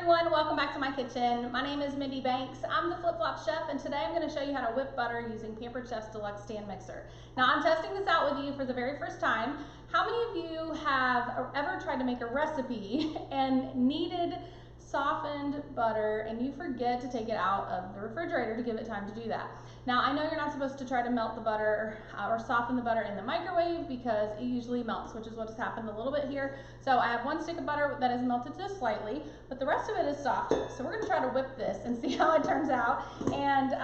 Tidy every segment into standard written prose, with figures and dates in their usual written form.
everyone, welcome back to my kitchen. My name is Mindy Banks. I'm the Flip Flop Chef, and today I'm going to show you how to whip butter using Pampered Chef's Deluxe stand mixer. Now I'm testing this out with you for the very first time. How many of you have ever tried to make a recipe and needed softened butter and you forget to take it out of the refrigerator to give it time to do that? Now I know you're not supposed to try to melt the butter or soften the butter in the microwave because it usually melts, which is what has happened a little bit here. So I have one stick of butter that is melted just slightly, but the rest of it is soft. So we're going to try to whip this and see how it turns out. And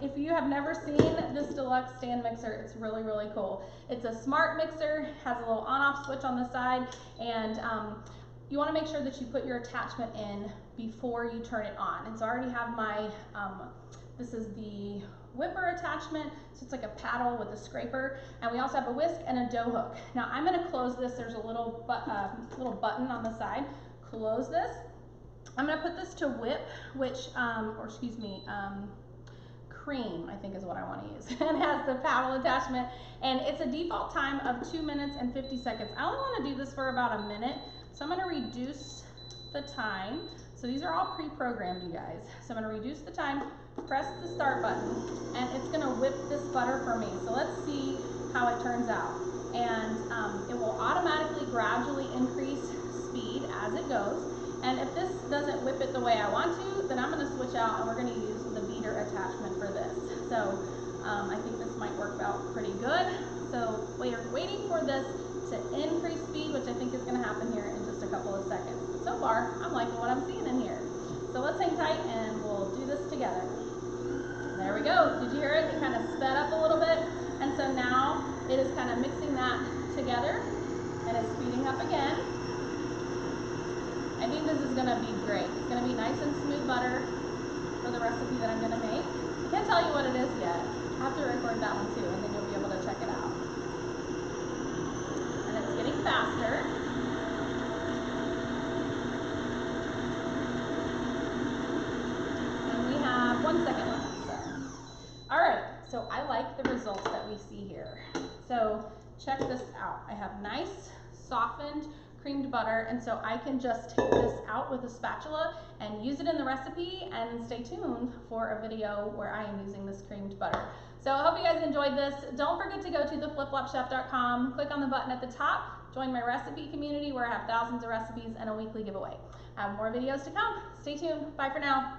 if you have never seen this Deluxe stand mixer, it's really, really cool. It's a smart mixer, has a little on-off switch on the side, and you want to make sure that you put your attachment in before you turn it on. And so I already have my, this is the whipper attachment, so it's like a paddle with a scraper, and we also have a whisk and a dough hook. Now I'm going to close this. There's a little button on the side. Close this. I'm going to put this to whip, which, cream, I think is what I want to use. It has the paddle attachment, and it's a default time of 2 minutes and 50 seconds. I only want to do this for about a minute, so I'm going to reduce the time. So these are all pre-programmed, you guys. So I'm going to reduce the time, press the start button, and it's going to whip this butter for me. So let's see how it turns out. And it will automatically gradually increase speed as it goes. And if this doesn't whip it the way I want to, then I'm going to switch out and we're going to use the beater attachment for this. So I think this might work out pretty good. So we're waiting for this to increase speed, which I think is going to happen here in just a couple of seconds. But so far, I'm liking what I'm seeing in here. So let's hang tight and we'll do this together. There we go. Did you hear it? It kind of sped up a little bit. And so now it is kind of mixing that together and it's speeding up again. I think this is going to be great. It's going to be nice and smooth butter for the recipe that I'm going to make. I can't tell you what it is yet. I have to record that one too, and then you'll be able to check it out. And it's getting faster. And we have 1 second left. All right, so I like the results that we see here. So check this out. I have nice, softened, creamed butter, and so I can just take this out with a spatula and use it in the recipe, and stay tuned for a video where I am using this creamed butter. So I hope you guys enjoyed this. Don't forget to go to theflipflopchef.com, click on the button at the top, join my recipe community where I have thousands of recipes and a weekly giveaway. I have more videos to come. Stay tuned. Bye for now.